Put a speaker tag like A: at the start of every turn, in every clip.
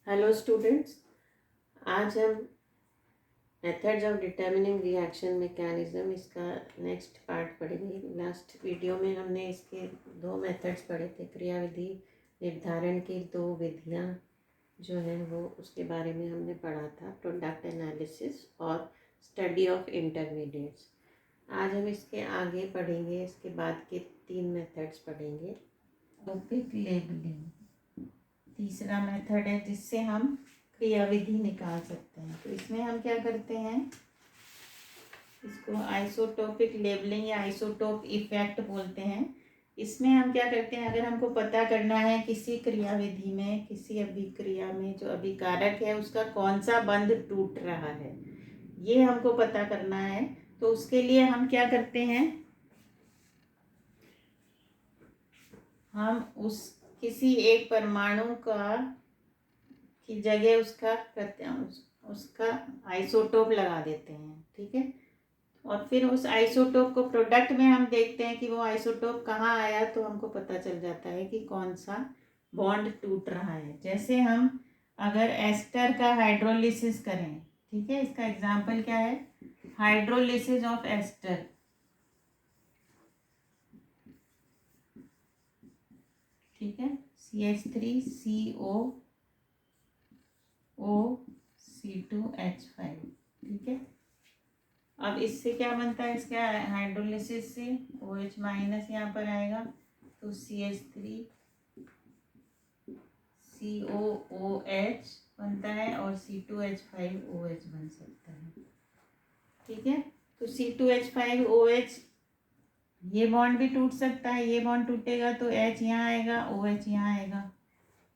A: Hello students, आज हम methods of determining reaction mechanism इसका नेक्स्ट पार्ट पढ़ेंगे। लास्ट वीडियो में हमने इसके दो मेथड्स पढ़े थे, क्रिया विधि निर्धारण की दो विधियां जो हैं वो उसके बारे में हमने पढ़ा था, प्रोडक्ट एनालिसिस और स्टडी ऑफ इंटरमीडिएट्स। आज हम इसके आगे पढ़ेंगे, इसके बाद के तीन मेथड्स पढ़ेंगे। टॉपिक लेबलिंग तीसरा मेथड है जिससे हम क्रिया विधि निकाल सकते हैं। तो इसमें हम क्या करते हैं, इसको आइसोटोपिक लेबलिंग या आइसोटोप इफेक्ट बोलते हैं। इसमें हम क्या करते हैं, अगर हमको पता करना है किसी क्रिया विधि में, किसी अभिक्रिया में जो अभिकारक है उसका कौन सा बंध टूट रहा है, ये हमको पता करना है। तो उसके लिए हम क्या करते हैं, हम उस किसी एक परमाणु का की जगह उसका आइसोटोप लगा देते हैं, ठीक है। और फिर उस आइसोटोप को प्रोडक्ट में हम देखते हैं कि वो आइसोटोप कहाँ आया, तो हमको पता चल जाता है कि कौन सा बॉन्ड टूट रहा है। जैसे हम अगर एस्टर का हाइड्रोलिसिस करें, ठीक है, इसका एग्जाम्पल क्या है, हाइड्रोलिसिस ऑफ एस्टर, ठीक है, CH3CO, ठीक है। अब इससे क्या बनता है, इसका हाइड्रोलिसिस से OH माइनस यहाँ पर आएगा, तो CH3COOH बनता है और C2H5OH बन सकता है, ठीक है। तो C2H5OH ये बॉन्ड भी टूट सकता है, ये बॉन्ड टूटेगा तो H यहाँ आएगा, OH यहाँ आएगा।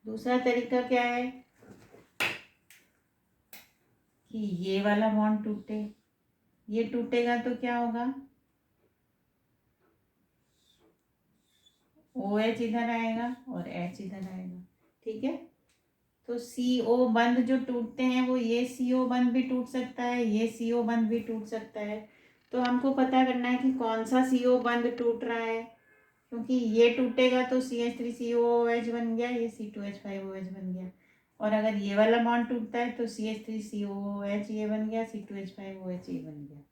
A: दूसरा तरीका क्या है कि ये वाला बॉन्ड टूटे, ये टूटेगा तो क्या होगा, OH इधर आएगा और H इधर आएगा, ठीक है। तो CO बंध जो टूटते हैं वो ये CO बंध भी टूट सकता है, ये CO बंध भी टूट सकता है। तो हमको पता करना है कि कौन सा CO बंध टूट रहा है, क्योंकि ये टूटेगा तो CH3COOH बन गया, ये C2H5OH बन गया। और अगर ये वाला बॉन्ड टूटता है तो CH3COOH ये बन गया, C2H5OH ये बन गया।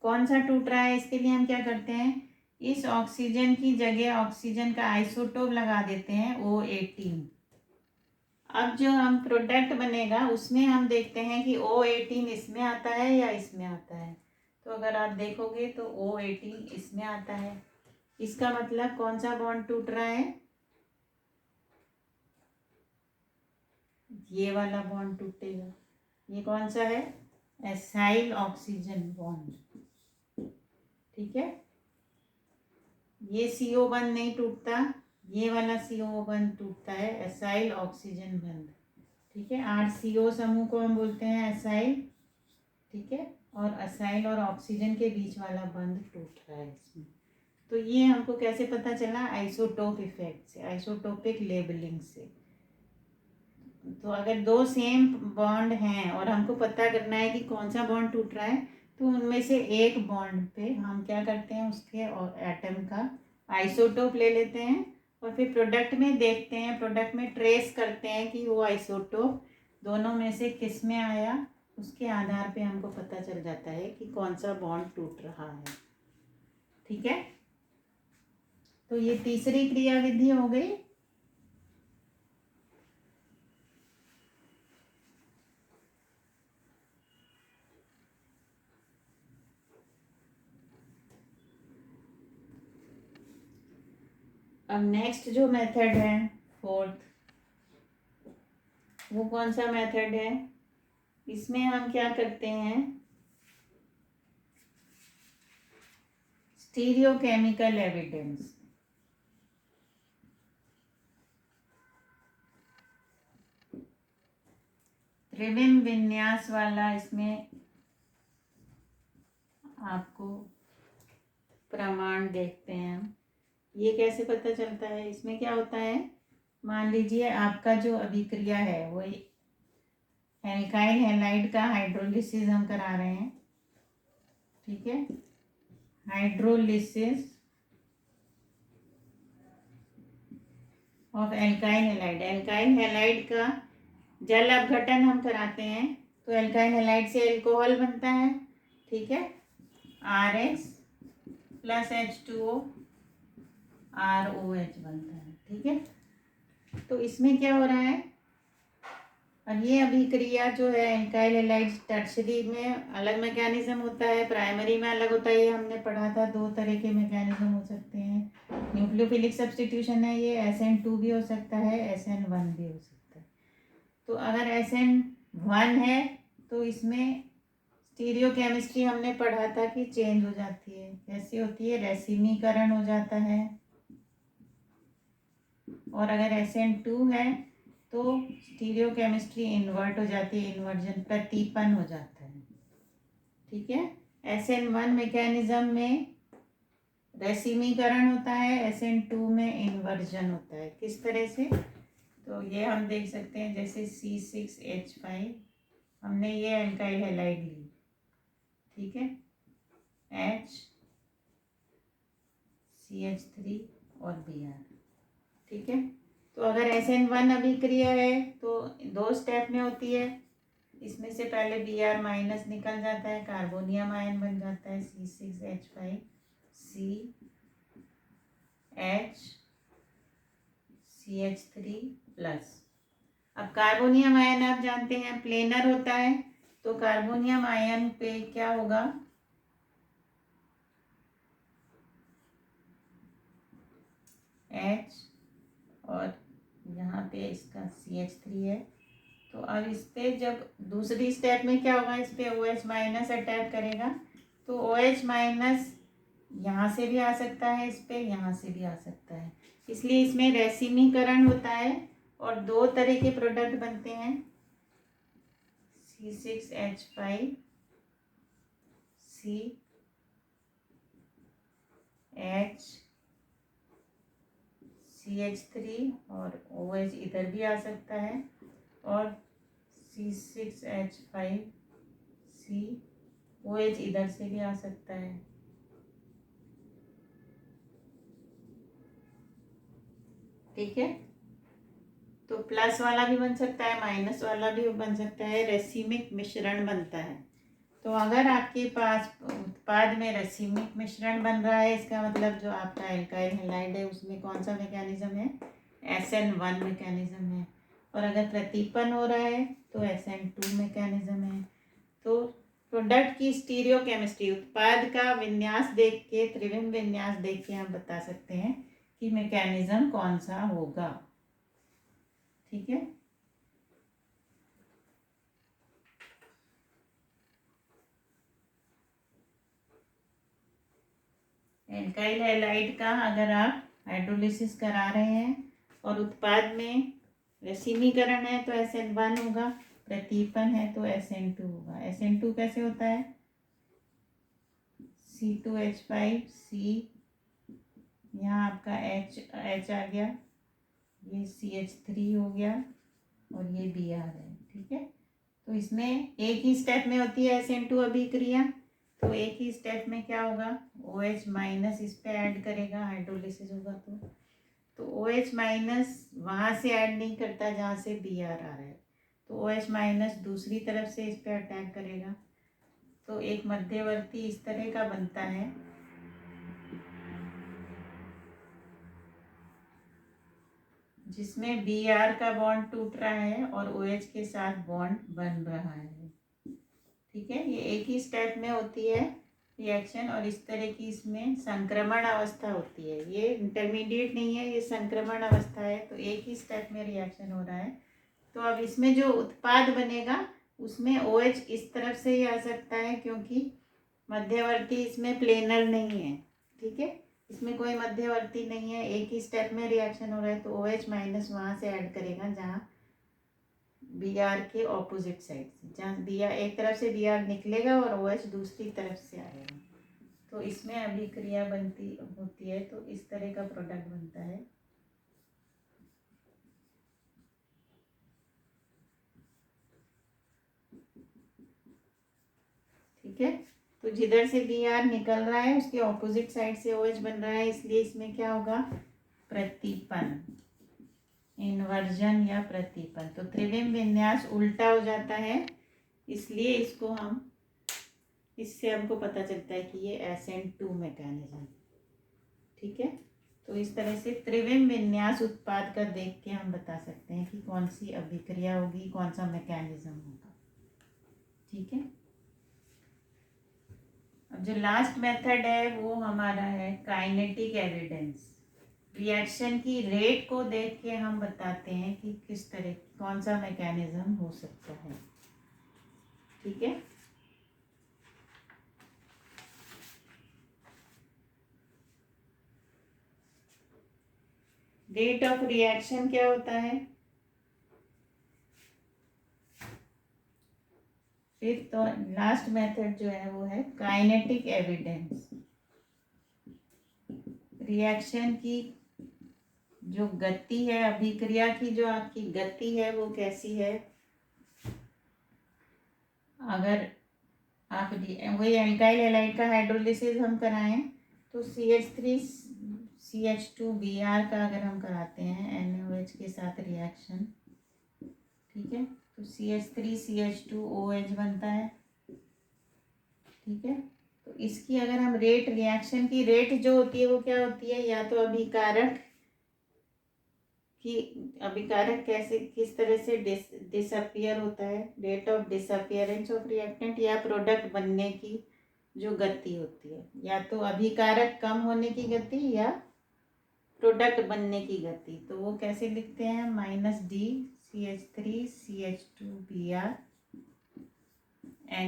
A: कौन सा टूट रहा है, इसके लिए हम क्या करते हैं, इस ऑक्सीजन की जगह ऑक्सीजन का आइसोटोप लगा देते हैं O18। अब जो हम प्रोडक्ट बनेगा उसमें हम देखते हैं कि O18 इसमें आता है या इसमें आता है। तो अगर आप देखोगे तो O18 इसमें आता है, इसका मतलब कौन सा बॉन्ड टूट रहा है, ये वाला बॉन्ड टूटेगा। ये कौन सा है, एसाइल ऑक्सीजन बॉन्ड, ठीक है। ये CO बंध नहीं टूटता, ये वाला CO बंध टूटता है, एसाइल ऑक्सीजन बंध, ठीक है। 8 CO समूह को हम बोलते हैं एसाइल, ठीक है। और असाइल और ऑक्सीजन के बीच वाला बंध टूट रहा है इसमें। तो ये हमको कैसे पता चला, आइसोटोप इफेक्ट से, आइसोटोपिक लेबलिंग से। तो अगर दो सेम बॉन्ड हैं और हमको पता करना है कि कौन सा बॉन्ड टूट रहा है, तो उनमें से एक बॉन्ड पे हम क्या करते हैं, उसके एटम का आइसोटोप ले लेते हैं और फिर प्रोडक्ट में देखते हैं, प्रोडक्ट में ट्रेस करते हैं कि वो आइसोटोप दोनों में से किस में आया। उसके आधार पे हमको पता चल जाता है कि कौन सा बॉन्ड टूट रहा है, ठीक है। तो ये तीसरी क्रिया विधि हो गई। अब नेक्स्ट जो मेथड है, फोर्थ, वो कौन सा मेथड है, इसमें हम क्या करते हैं, स्टीरियोकेमिकल एविडेंस। त्रिविम विन्यास वाला इसमें आपको प्रमाण देखते हैं हम। ये कैसे पता चलता है, इसमें क्या होता है, मान लीजिए आपका जो अभिक्रिया है वो एल्काइल हैलाइड का हाइड्रोलिसिस हम करा रहे हैं, ठीक है। Hydrolysis of alkyl halide, alkyl halide का जल अपघटन हम कराते हैं तो एल्काइल हैलाइड से एल्कोहल बनता है, ठीक है, RH प्लस H2O ROH बनता है, ठीक है। तो इसमें क्या हो रहा है, और ये अभिक्रिया जो है एल्काइल हैलाइड टर्शरी में अलग मैकेनिज्म होता है, प्राइमरी में अलग होता है। ये हमने पढ़ा था, दो तरह के मैकेनिज्म हो सकते हैं। न्यूक्लियोफिलिक सब्स्टिट्यूशन है ये, SN2 भी हो सकता है, SN1 भी हो सकता है। तो अगर SN1 है तो इसमें स्टीरियो केमिस्ट्री हमने पढ़ा था कि चेंज हो जाती है। कैसी होती है, रेसिमीकरण हो जाता है। और अगर SN2 है तो स्टीरियो केमिस्ट्री इन्वर्ट हो जाती है, इन्वर्जन प्रतीपन हो जाता है, ठीक है। SN1 मैकेनिज्म में रेसिमीकरण होता है, SN2 में इन्वर्जन होता है। किस तरह से, तो ये हम देख सकते हैं, जैसे C6H5 हमने ये एल्काइल हैलाइड ली, ठीक है, H CH3 और Br, ठीक है। तो अगर SN1 अभिक्रिया है तो दो स्टेप में होती है। इसमें से पहले Br माइनस निकल जाता है, कार्बोनियम आयन बन जाता है C6H5 CH CH3 प्लस। अब कार्बोनियम आयन आप जानते हैं प्लेनर होता है, तो कार्बोनियम आयन पे क्या होगा, H और यहाँ पे इसका CH3 है। तो अब इस पे जब दूसरी स्टेप में क्या होगा, इस पे OH माइनस अटैक करेगा, तो OH माइनस यहाँ से भी आ सकता है, इस पे यहाँ से भी आ सकता है। इसलिए इसमें रेसिमीकरण होता है और दो तरह के प्रोडक्ट बनते हैं, C6H5 CH CH3 और OH इधर भी आ सकता है, और C6H5 OH इधर से भी आ सकता है, ठीक है। तो प्लस वाला भी बन सकता है, माइनस वाला भी बन सकता है, रेसिमिक मिश्रण बनता है। तो अगर आपके पास उत्पाद में रेसिमिक मिश्रण बन रहा है, इसका मतलब जो आपका एल्काइल हैलाइड है उसमें कौन सा मैकेनिज्म है, SN1 मैकेनिज्म है। और अगर प्रतीपन हो रहा है तो SN2 मैकेनिज्म है। तो प्रोडक्ट की स्टीरियो केमिस्ट्री, उत्पाद का विन्यास देख के, त्रिविम विन्यास देख के हम बता सकते हैं कि मैकेनिज्म कौन सा होगा, ठीक है। एल्काइल हैलाइड का अगर आप हाइड्रोलिसिस करा रहे हैं और उत्पाद में रेसिमीकरण है तो SN1 होगा, प्रतीपन है तो SN2 होगा। SN2 कैसे होता है, C2H5 C, यहाँ आपका H आ गया, ये CH3 हो गया और ये Br है, ठीक है। तो इसमें एक ही स्टेप में होती है SN2 अभिक्रिया, तो एक ही स्टेप में क्या होगा, OH माइनस इस पे ऐड करेगा, हाइड्रोलिसिस होगा तो OH माइनस वहाँ से ऐड नहीं करता जहाँ से Br आ रहा है, तो OH माइनस दूसरी तरफ से इस पे अटैक करेगा। तो एक मध्यवर्ती इस तरह का बनता है, जिसमें Br का बॉन्ड टूट रहा है और OH के साथ बॉन्ड बन रहा है, ठीक है। ये एक ही स्टेप में होती है रिएक्शन, और इस तरह की इसमें संक्रमण अवस्था होती है। ये इंटरमीडिएट नहीं है, ये संक्रमण अवस्था है। तो एक ही स्टेप में रिएक्शन हो रहा है। तो अब इसमें जो उत्पाद बनेगा उसमें OH इस तरफ से ही आ सकता है, क्योंकि मध्यवर्ती इसमें प्लेनर नहीं है, ठीक है। इसमें कोई मध्यवर्ती नहीं है, एक ही स्टेप में रिएक्शन हो रहा है, तो OH माइनस वहाँ से ऐड करेगा जहाँ Br के ऑपोजिट साइड से, जहाँ Br एक तरफ से Br निकलेगा और OH दूसरी तरफ से आएगा। तो इसमें अभिक्रिया बनती होती है, तो इस तरह का प्रोडक्ट बनता है, ठीक है। तो जिधर से Br निकल रहा है उसके ऑपोजिट साइड से OH बन रहा है, इसलिए इसमें क्या होगा, प्रतीपन, इन्वर्जन या प्रतिपल। तो त्रिविम विन्यास उल्टा हो जाता है, इसलिए इससे हमको पता चलता है कि ये SN2 मैकेनिज्म। ठीक है, तो इस तरह से त्रिविम विन्यास उत्पाद का देख के हम बता सकते हैं कि कौन सी अभिक्रिया होगी, कौन सा मैकेनिज्म होगा। ठीक है, अब जो लास्ट मेथड है वो हमारा है काइनेटिक एविडेंस। रिएक्शन की रेट को देख के हम बताते हैं कि किस तरह कौन सा मैकेनिज्म हो सकता है। ठीक है, रेट ऑफ रिएक्शन क्या होता है? फिर तो लास्ट मेथड जो है वो है काइनेटिक एविडेंस। रिएक्शन की जो गति है, अभिक्रिया की जो आपकी गति है वो कैसी है। अगर आप वही एल्काइल हैलाइड का हाइड्रोलिसिस हम कराएं तो CH3CH2Br का अगर हम कराते हैं NaOH के साथ रिएक्शन, ठीक है, तो CH3CH2OH बनता है। ठीक है, तो इसकी अगर हम रेट, रिएक्शन की रेट जो होती है वो क्या होती है, या तो अभिकारक कैसे किस तरह से डिसअपियर होता है, rate of disappearance of reactant, या प्रोडक्ट बनने की जो गति होती है, या तो अभिकारक कम होने की गति या प्रोडक्ट बनने की गति। तो वो कैसे लिखते हैं, -D CH3CH2Br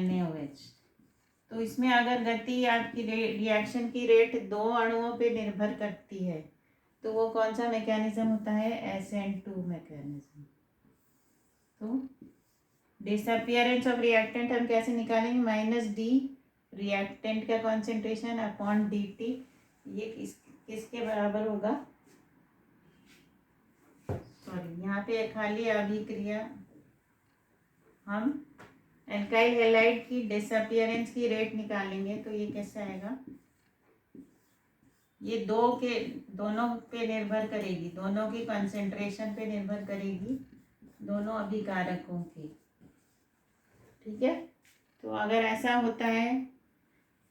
A: NaOH। तो इसमें अगर गति आपकी रिएक्शन की रेट दो अणुओं पे निर्भर करती है तो वो कौन सा मैकेनिज्म होता है, SN2 मैकेनिज्म। तो डिसअपियरेंस ऑफ रिएक्टेंट हम कैसे निकालेंगे, -D रिएक्टेंट का कॉन्सेंट्रेशन अपॉन DT, ये किसके बराबर होगा, सॉरी यहाँ पे खाली अभिक्रिया, हम एल्काइल हैलाइड की डिसअपियरेंस की रेट निकालेंगे तो ये कैसे आएगा, ये दोनों पे निर्भर करेगी, दोनों की कंसेंट्रेशन पे निर्भर करेगी, दोनों अभिकारकों की। ठीक है, तो अगर ऐसा होता है,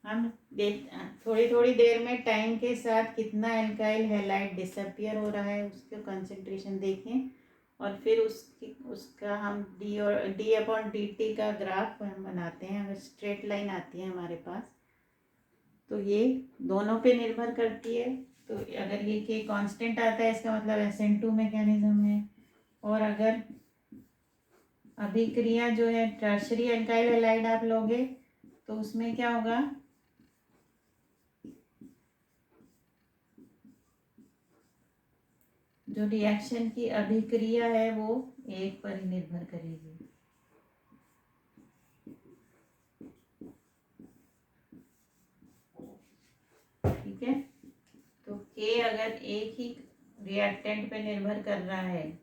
A: हम देख थोड़ी थोड़ी देर में टाइम के साथ कितना एल्काइल हैलाइड डिसअपियर हो रहा है उसके कंसेंट्रेशन देखें, और फिर उसका हम D/dt का ग्राफ हम बनाते हैं। अगर स्ट्रेट लाइन आती है हमारे पास तो ये दोनों पे निर्भर करती है। तो अगर ये K कांस्टेंट आता है इसका मतलब SN2 मैकेनिज्म है, और अगर अभिक्रिया जो है टर्शरी एल्काइल हैलाइड आप लोगे तो उसमें क्या होगा, जो रिएक्शन की अभिक्रिया है वो एक पर ही निर्भर करेगी। ठीक है, तो K अगर एक ही रिएक्टेंट पे निर्भर कर रहा है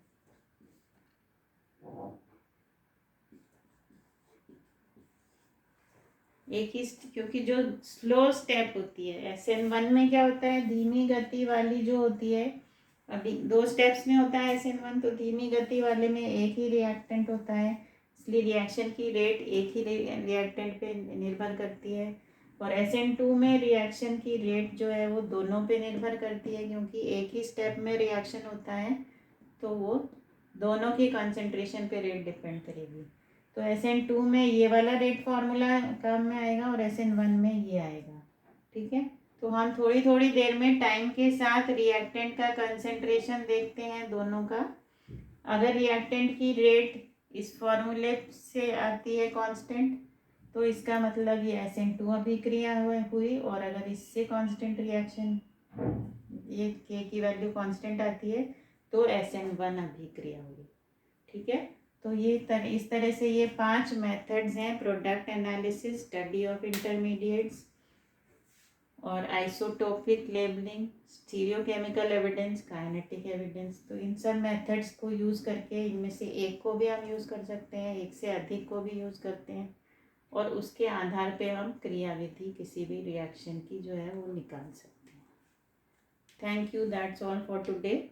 A: एक ही, क्योंकि जो स्लो स्टेप होती है SN1 में क्या होता है, धीमी गति वाली जो होती है, अभी 2 स्टेप्स में होता है SN1, तो धीमी गति वाले में एक ही रिएक्टेंट होता है, इसलिए रिएक्शन की रेट एक ही रिएक्टेंट पे निर्भर करती है। और SN2 में रिएक्शन की रेट जो है वो दोनों पे निर्भर करती है, क्योंकि एक ही स्टेप में रिएक्शन होता है तो वो दोनों की कंसंट्रेशन पे रेट डिपेंड करेगी। तो SN2 में ये वाला रेट फार्मूला काम में आएगा और SN1 में ये आएगा। ठीक है, तो हम थोड़ी थोड़ी देर में टाइम के साथ रिएक्टेंट का कंसंट्रेशन देखते हैं दोनों का। अगर रिएक्टेंट की रेट इस फॉर्मूले से आती है कांस्टेंट तो इसका मतलब ये SN2 अभिक्रिया हुई, और अगर इससे कांस्टेंट रिएक्शन ये K की वैल्यू कांस्टेंट आती है तो SN1 अभिक्रिया हुई। ठीक है, तो ये इस तरह से ये 5 मेथड्स हैं, product analysis, study of intermediates, और isotopic labelling, stereochemical evidence, kinetic evidence. तो इन सब मेथड्स को यूज़ करके इनमें से एक को भी हम यूज़ कर सकते हैं, एक से अधिक को भी यूज़ करते हैं, और उसके आधार पे हम क्रियाविधि किसी भी रिएक्शन की जो है वो निकाल सकते हैं। Thank you, that's all for today.